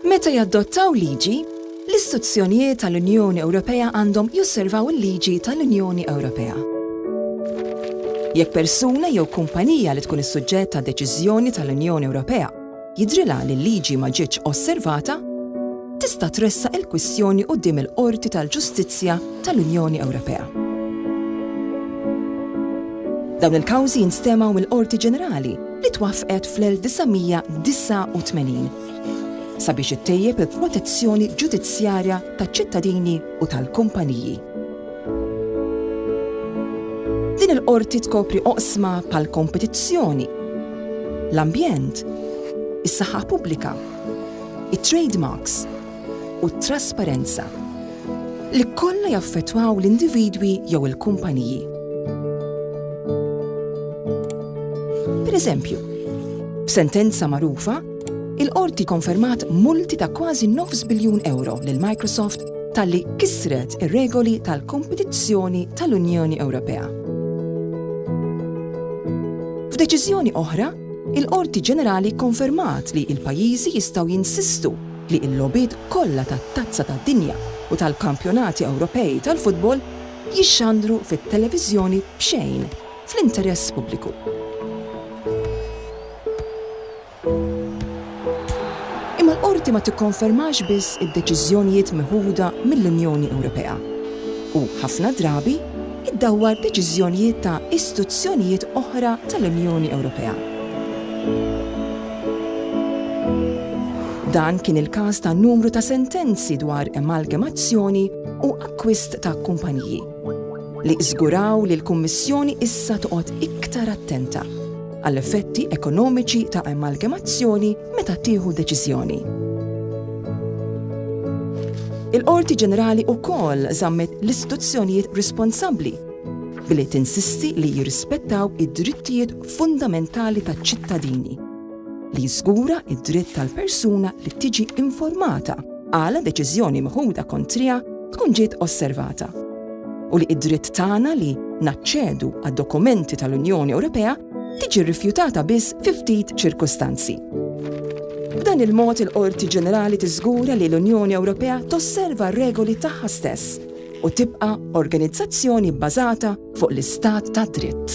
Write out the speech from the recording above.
Meta jaddottaw liġi, l-istituzzjonijiet tal-Unjoni Ewropea għandhom josservaw il-liġi tal-Unjoni Ewropea. Jekk persuna jew kumpanija li tkun is-suġġett ta' deċiżjoni tal-Unjoni Ewropea jidrilha li l-liġi ma ġietx osservata, tista' tressaq il-kwistjoni quddiem il-Qorti tal-Ġustizzja tal-Unjoni Ewropea. Dawn il-kawżi jinstemaw mill-Qorti Ġenerali li twaffqet fl-1989 sabiex ittejjeb il-protezzjoni ġudizzjarja taċ-ċittadini u tal-kumpaniji. Din il-qorti tkopri oqsma bħall-kompetizzjoni, l-ambjent, is-saħħa pubblika, it-trademarks u t-trasparenza li kollha jaffettwaw l-individwi jew il-kumpaniji. Pereżempju, f'sentenza magħrufa, il-qorti konfermat multi ta' kważi €9 biljun lil Microsoft talli kisret ir-regoli tal-kompetizzjoni tal-Unjoni Ewropea. F'deċiżjoni oħra, il-Qorti Ġenerali konfermat li l-pajjiżi jistgħu jinsistu li l-logħbiet kollha tat-tazza tad-dinja u tal-kampjonati Ewropej tal-futbol jixxandru fit-televiżjoni b'xejn fl-interess pubbliku. Imma l-qorti ma tikkonfermax biss id-deċiżjonijiet meħuda mill-Unjoni Ewropea u ħafna drabi iddawwar deċiżjonijiet ta' istituzzjonijiet oħra tal-Unjoni Ewropea. Dan kien il-każ ta' numru ta' sentenzi dwar amalgamazzjoni u akkwist ta' kumpaniji li żguraw li l-Kummissjoni issa toqgħod iktar attenta għall-effetti ekonomiċi ta' amalgamazzjoni meta tieħu deċiżjoni. Il-Qorti Ġenerali wkoll żammet l-istituzzjonijiet responsabbli billi tinsisti li jirrispettaw id-drittijiet fundamentali taċ-ċittadini li jiżgura id-dritt tal-persuna li tiġi informata għala deċiżjoni meħuda kontrija tkun ġiet osservata u li id-dritt tagħna li naċċedu għad-dokumenti tal-Unjoni Ewropea tiġi rrifjutata biss fi ftit ċirkostanzi. B'dan il-mod il-Qorti Ġenerali tiżgura li l-Unjoni Ewropea tosserva r-regoli tagħha stess u tibqa' organizzazzjoni bbażata fuq l-istat ta' dritt.